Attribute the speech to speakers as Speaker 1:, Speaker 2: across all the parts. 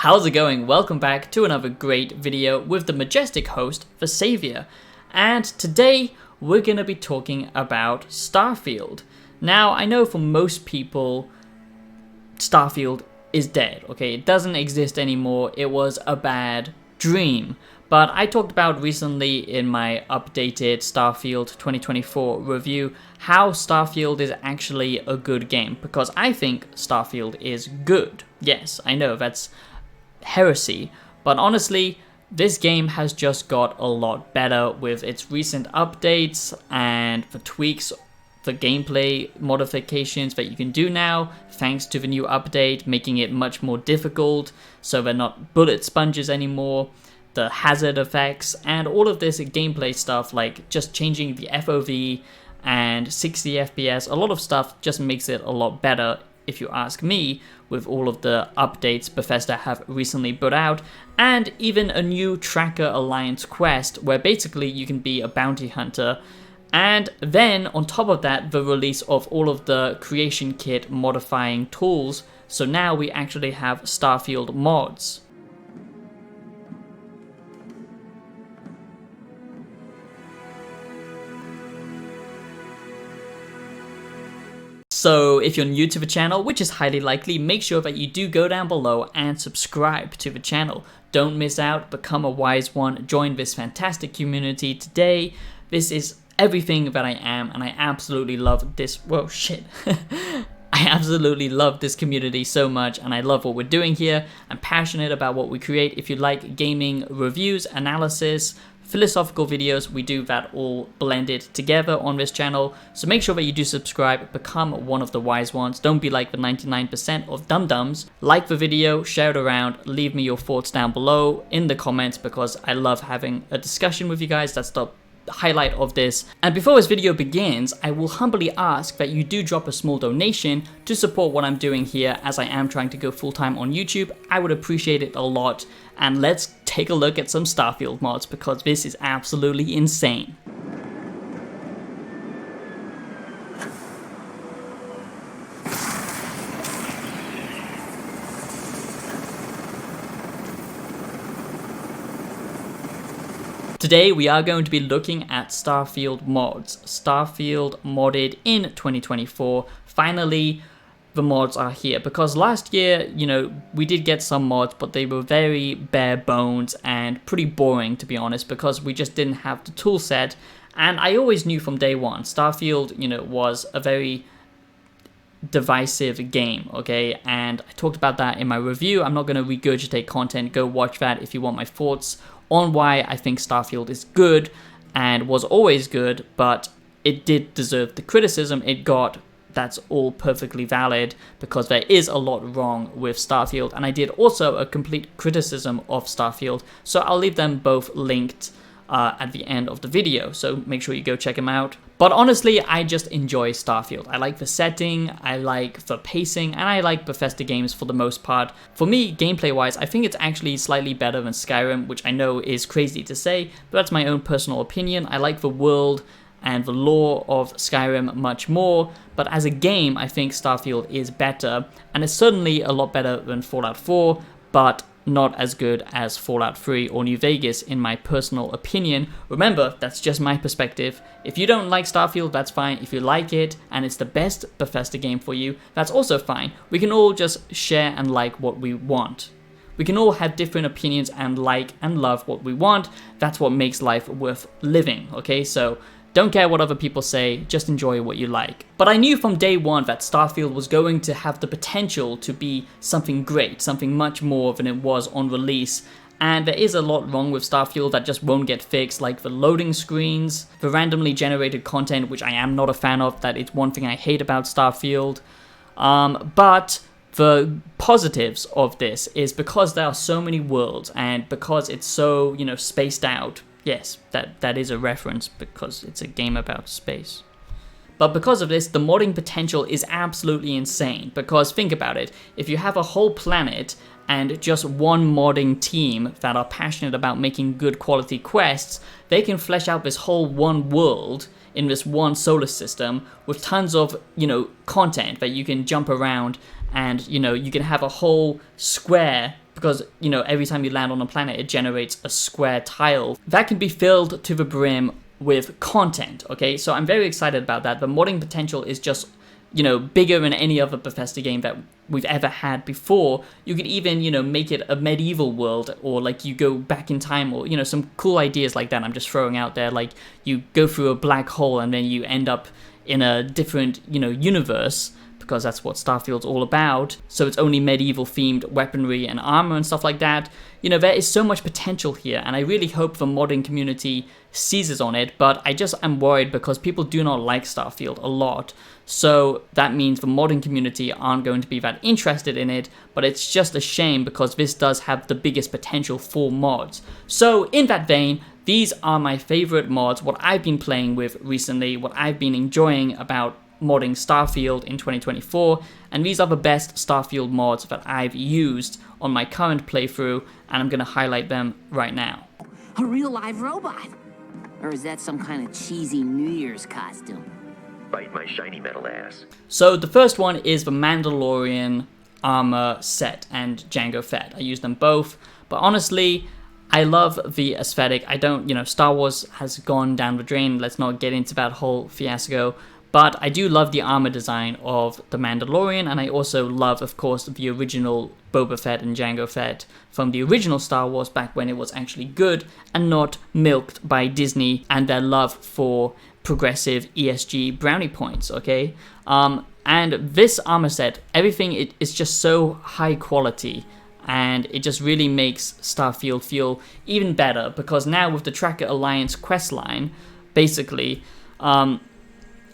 Speaker 1: How's it going? Welcome back to another great video with the majestic host, the Savior. And today we're going to be talking about Starfield. Now, I know for most people, Starfield is dead, okay? It doesn't exist anymore. It was a bad dream. But I talked about recently in my updated Starfield 2024 review how Starfield is actually a good game, because I think Starfield is good. Yes, I know that's heresy, but honestly, this game has just got a lot better with its recent updates and the tweaks, the gameplay modifications that you can do now thanks to the new update, making it much more difficult so they're not bullet sponges anymore, the hazard effects, and all of this gameplay stuff like just changing the FOV and 60 FPS. A lot of stuff just makes it a lot better, if you ask me, with all of the updates Bethesda have recently put out, and even a new Tracker Alliance quest where basically you can be a bounty hunter. And then on top of that, the release of all of the creation kit modifying tools, so now we actually have Starfield mods. So if you're new to the channel, which is highly likely, make sure that you do go down below and subscribe to the channel. Don't miss out, become a wise one, join this fantastic community today. This is everything that I am, and I absolutely love this. Whoa, shit. I absolutely love this community so much, and I love what we're doing here. I'm passionate about what we create. If you like gaming reviews, analysis, philosophical videos, we do that all blended together on this channel. So make sure that you do subscribe, become one of the wise ones. Don't be like the 99% of dum-dums. Like the video, share it around, leave me your thoughts down below in the comments, because I love having a discussion with you guys. That's the highlight of this. And before this video begins, I will humbly ask that you do drop a small donation to support what I'm doing here, as I am trying to go full-time on YouTube. I would appreciate it a lot. And let's take a look at some Starfield mods, because this is absolutely insane. Today we are going to be looking at Starfield mods. Starfield Modded in 2024. Finally, the mods are here, because last year, we did get some mods, but they were very bare bones and pretty boring, to be honest, because we just didn't have the tool set. And I always knew from day one, Starfield, was a very divisive game, okay? And I talked about that in my review. I'm not going to regurgitate content. Go watch that if you want my thoughts on why I think Starfield is good and was always good, but it did deserve the criticism it got. That's all perfectly valid, because there is a lot wrong with Starfield, and I did also a complete criticism of Starfield, so I'll leave them both linked at the end of the video, so make sure you go check them out. But honestly, I just enjoy Starfield. I like the setting, I like the pacing, and I like Bethesda games for the most part. For me, gameplay-wise, I think it's actually slightly better than Skyrim, which I know is crazy to say, but that's my own personal opinion. I like the world and the lore of Skyrim much more, but as a game, I think Starfield is better, and it's certainly a lot better than Fallout 4, but not as good as Fallout 3 or New Vegas in my personal opinion. Remember, that's just my perspective. If you don't like Starfield, that's fine. If you like it and it's the best Bethesda game for you, that's also fine. We can all just share and like what we want. We can all have different opinions and like and love what we want. That's what makes life worth living, okay? So don't care what other people say, just enjoy what you like. But I knew from day one that Starfield was going to have the potential to be something great, something much more than it was on release. And there is a lot wrong with Starfield that just won't get fixed, like the loading screens, the randomly generated content, which I am not a fan of. That is one thing I hate about Starfield. But the positives of this is because there are so many worlds, and because it's so, spaced out. Yes, that is a reference, because it's a game about space. But because of this, the modding potential is absolutely insane, because think about it, if you have a whole planet and just one modding team that are passionate about making good quality quests, they can flesh out this whole one world in this one solar system with tons of, content that you can jump around, and, you can have a whole square because, you know, every time you land on a planet, it generates a square tile that can be filled to the brim with content, okay? So I'm very excited about that. The modding potential is just, you know, bigger than any other Bethesda game that we've ever had before. You could even, you know, make it a medieval world, or like you go back in time, or, you know, some cool ideas like that I'm just throwing out there. Like you go through a black hole and then you end up in a different, you know, universe, because that's what Starfield's all about. So it's only medieval themed weaponry and armor and stuff like that. You know, there is so much potential here, and I really hope the modding community seizes on it, but I just am worried because people do not like Starfield a lot. So that means the modding community aren't going to be that interested in it, but it's just a shame because this does have the biggest potential for mods. So in that vein, these are my favorite mods, what I've been playing with recently, what I've been enjoying about modding Starfield in 2024, and these are the best Starfield mods that I've used on my current playthrough, and I'm going to highlight them right now.
Speaker 2: A real live robot? Or is that some kind of cheesy New Year's costume?
Speaker 3: Bite my shiny metal ass.
Speaker 1: So the first one is the Mandalorian armor set and Jango Fett. I use them both, but honestly, I love the aesthetic. I don't, you know, Star Wars has gone down the drain. Let's not get into that whole fiasco. But I do love the armor design of the Mandalorian, and I also love, of course, the original Boba Fett and Jango Fett from the original Star Wars back when it was actually good and not milked by Disney and their love for progressive ESG brownie points, okay? And this armor set, everything is just so high quality, and it just really makes Starfield feel even better, because now with the Tracker Alliance questline, basically,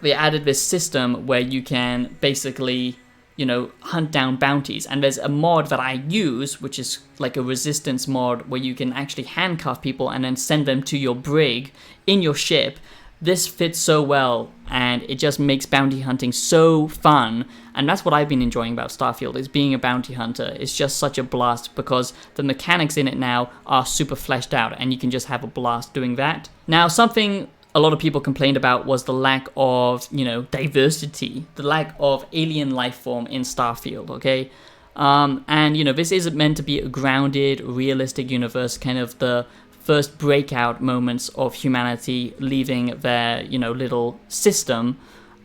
Speaker 1: they added this system where you can basically, you know, hunt down bounties. And there's a mod that I use, which is like a resistance mod, where you can actually handcuff people and then send them to your brig in your ship. This fits so well, and it just makes bounty hunting so fun. And that's what I've been enjoying about Starfield, is being a bounty hunter. It's just such a blast because the mechanics in it now are super fleshed out, and you can just have a blast doing that. Now, something a lot of people complained about was the lack of, you know, diversity, the lack of alien life form in Starfield, okay? And, you know, this isn't meant to be a grounded, realistic universe, kind of the first breakout moments of humanity leaving their, you know, little system.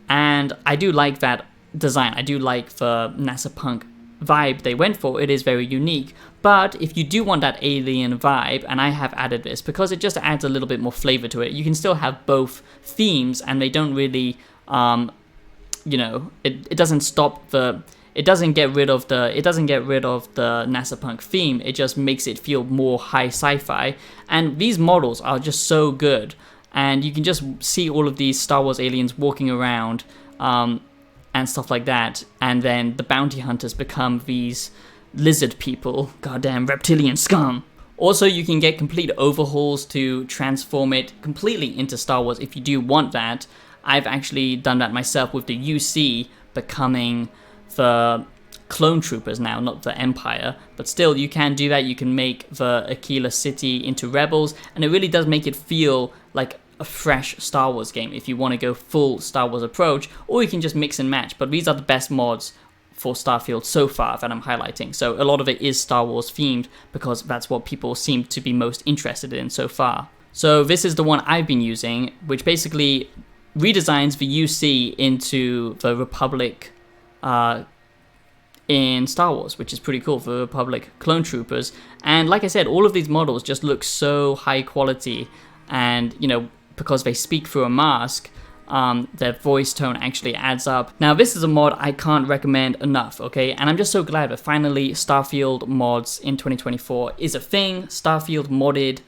Speaker 1: And I do like that design. I do like the NASA punk vibe they went for. It is very unique. But if you do want that alien vibe, and I have added this because it just adds a little bit more flavor to it, you can still have both themes, and they don't really, you know, it doesn't stop the, it doesn't get rid of the NASA punk theme. It just makes it feel more high sci-fi. And these models are just so good, and you can just see all of these Star Wars aliens walking around, and stuff like that. And then the bounty hunters become these lizard people, goddamn reptilian scum. Also, you can get complete overhauls to transform it completely into Star Wars if you do want that. I've actually done that myself with the UC becoming the clone troopers now, not the Empire, but still you can do that. You can make the Aquila City into rebels, and it really does make it feel like a fresh Star Wars game if you want to go full Star Wars approach, or you can just mix and match. But these are the best mods for Starfield so far that I'm highlighting. So a lot of it is Star Wars themed because that's what people seem to be most interested in so far. So this is the one I've been using, which basically redesigns the UC into the Republic in Star Wars, which is pretty cool, for the Republic clone troopers. And like I said, all of these models just look so high quality, and, you know, because they speak through a mask, their voice tone actually adds up. Now, this is a mod I can't recommend enough, okay? And I'm just so glad that finally Starfield Mods in 2024 is a thing. Starfield Modded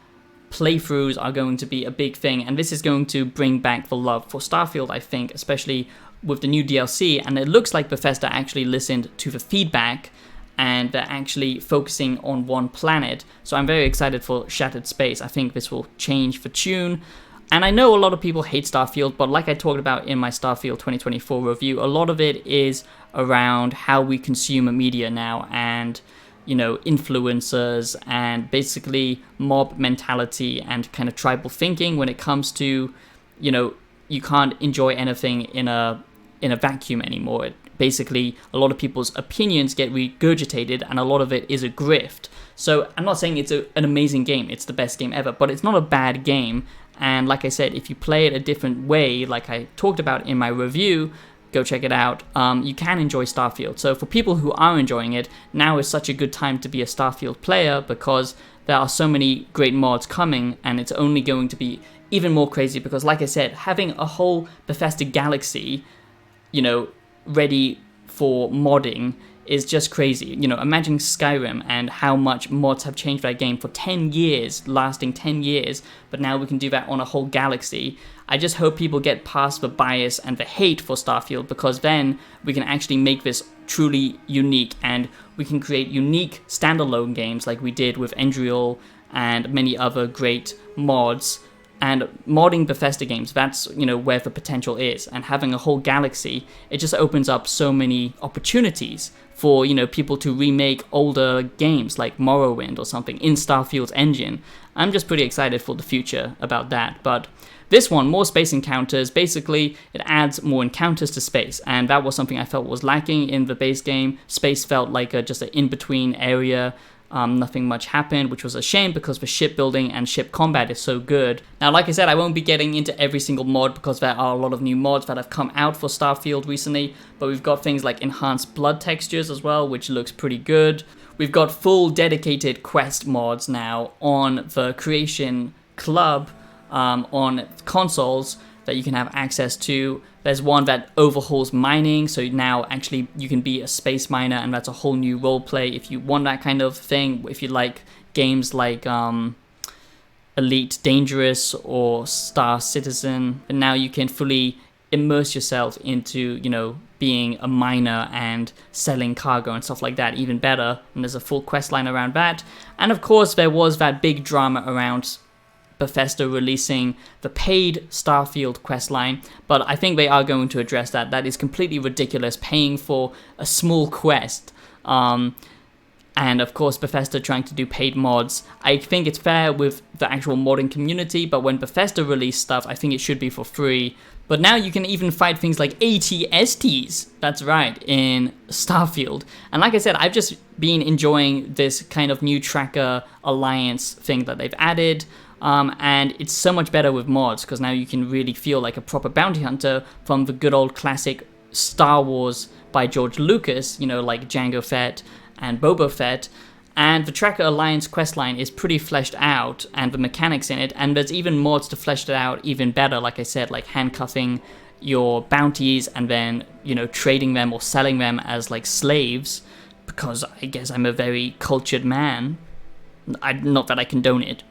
Speaker 1: playthroughs are going to be a big thing, and this is going to bring back the love for Starfield, I think, especially with the new DLC. And it looks like Bethesda actually listened to the feedback, and they're actually focusing on one planet. So I'm very excited for Shattered Space. I think this will change the tune. And I know a lot of people hate Starfield, but like I talked about in my Starfield 2024 review, a lot of it is around how we consume media now, and, you know, influencers, and basically mob mentality and kind of tribal thinking when it comes to, you know, you can't enjoy anything in a vacuum anymore. basically a lot of people's opinions get regurgitated, and a lot of it is a grift. So I'm not saying it's an amazing game, it's the best game ever, but it's not a bad game. And like I said, if you play it a different way, like I talked about in my review, go check it out, you can enjoy Starfield. So for people who are enjoying it, now is such a good time to be a Starfield player, because there are so many great mods coming, and it's only going to be even more crazy, because like I said, having a whole Bethesda galaxy, ready for modding is just crazy. Imagine Skyrim and how much mods have changed that game for 10 years, lasting 10 years, but now we can do that on a whole galaxy. I just hope people get past the bias and the hate for Starfield, because then we can actually make this truly unique, and we can create unique standalone games like we did with Endriel and many other great mods. And modding Bethesda games, that's, where the potential is. And having a whole galaxy, it just opens up so many opportunities for, people to remake older games like Morrowind or something in Starfield's engine. I'm just pretty excited for the future about that. But this one, more space encounters, basically it adds more encounters to space, and that was something I felt was lacking in the base game. Space felt like just an in-between area. Nothing much happened, which was a shame, because the shipbuilding and ship combat is so good. Now, like I said, I won't be getting into every single mod, because there are a lot of new mods that have come out for Starfield recently, but we've got things like enhanced blood textures as well, which looks pretty good. We've got full dedicated quest mods now on the Creation Club on consoles that you can have access to. There's one that overhauls mining, so now actually you can be a space miner, and that's a whole new roleplay if you want that kind of thing. If you like games like Elite Dangerous or Star Citizen, and now you can fully immerse yourself into, being a miner and selling cargo and stuff like that even better. And there's a full quest line around that. And of course, there was that big drama around Bethesda releasing the paid Starfield questline, but I think they are going to address that. That is completely ridiculous, paying for a small quest. And of course, Bethesda trying to do paid mods. I think it's fair with the actual modding community, but when Bethesda release stuff, I think it should be for free. But now you can even fight things like AT-STs, that's right, in Starfield. And like I said, I've just been enjoying this kind of new tracker alliance thing that they've added. And it's so much better with mods, because now you can really feel like a proper bounty hunter from the good old classic Star Wars by George Lucas, like Jango Fett and Boba Fett. And the Tracker Alliance questline is pretty fleshed out, and the mechanics in it, and there's even mods to flesh it out even better, like I said, like handcuffing your bounties and then, trading them or selling them as like slaves, because I guess I'm a very cultured man. Not that I condone it.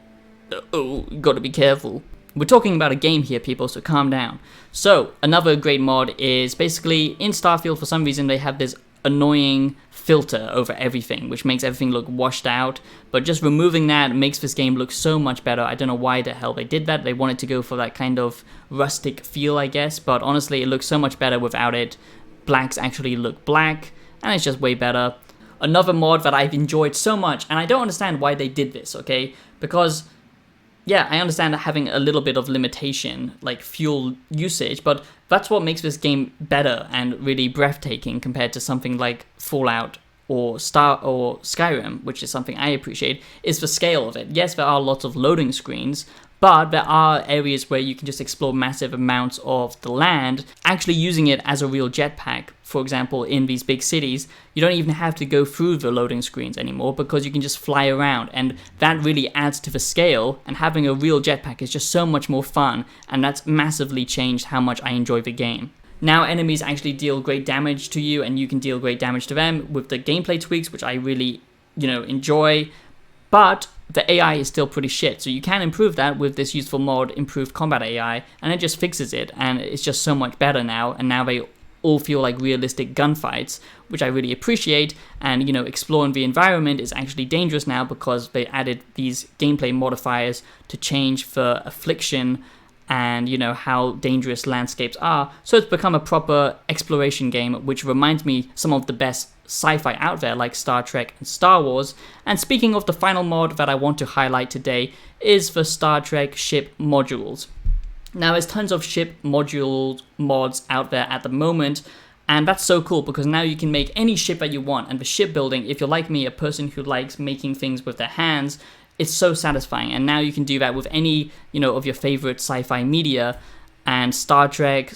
Speaker 1: Oh, gotta be careful. We're talking about a game here, people, so calm down. So, another great mod is basically in Starfield, for some reason, they have this annoying filter over everything, which makes everything look washed out. But just removing that makes this game look so much better. I don't know why the hell they did that. They wanted to go for that kind of rustic feel, I guess. But honestly, it looks so much better without it. Blacks actually look black, and it's just way better. Another mod that I've enjoyed so much, and I don't understand why they did this, okay? Because yeah, I understand having a little bit of limitation, like fuel usage, but that's what makes this game better and really breathtaking compared to something like Fallout or Skyrim, which is something I appreciate, is the scale of it. Yes, there are lots of loading screens, but there are areas where you can just explore massive amounts of the land, actually using it as a real jetpack. For example, in these big cities, you don't even have to go through the loading screens anymore, because you can just fly around, and that really adds to the scale, and having a real jetpack is just so much more fun, and that's massively changed how much I enjoy the game. Now enemies actually deal great damage to you, and you can deal great damage to them with the gameplay tweaks, which I really, enjoy. But the AI is still pretty shit, so you can improve that with this useful mod, Improved Combat AI, and it just fixes it, and it's just so much better now, and now they all feel like realistic gunfights, which I really appreciate. And exploring the environment is actually dangerous now, because they added these gameplay modifiers to change the affliction and how dangerous landscapes are. So it's become a proper exploration game, which reminds me some of the best sci-fi out there, like Star Trek and Star Wars. And speaking of the final mod that I want to highlight today is the Star Trek ship modules. Now, there's tons of ship module mods out there at the moment, And that's so cool because now you can make any ship that you want. And the shipbuilding, if you're like me, a person who likes making things with their hands, it's so satisfying. And now you can do that with any, of your favorite sci-fi media, and Star Trek,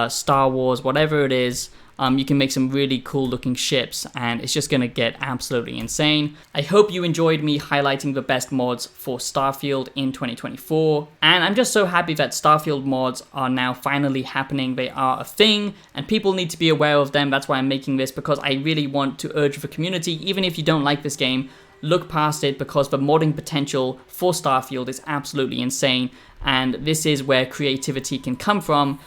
Speaker 1: Star Wars, whatever it is. You can make some really cool looking ships, and it's just gonna get absolutely insane. I hope you enjoyed me highlighting the best mods for Starfield in 2024. And I'm just so happy that Starfield mods are now finally happening. They are a thing, and people need to be aware of them. That's why I'm making this, because I really want to urge the community, even if you don't like this game, look past it, because the modding potential for Starfield is absolutely insane. And this is where creativity can come from.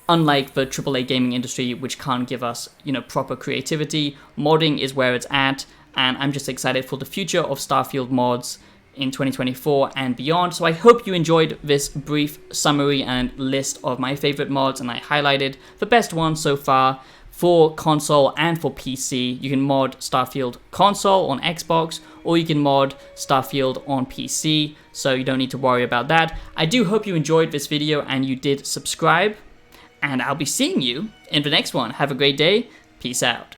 Speaker 1: Unlike the AAA gaming industry, which can't give us, proper creativity, modding is where it's at, and I'm just excited for the future of Starfield mods in 2024 and beyond. So I hope you enjoyed this brief summary and list of my favorite mods, and I highlighted the best ones so far for console and for PC. You can mod Starfield console on Xbox, or you can mod Starfield on PC, so you don't need to worry about that. I do hope you enjoyed this video and you did subscribe. And I'll be seeing you in the next one. Have a great day. Peace out.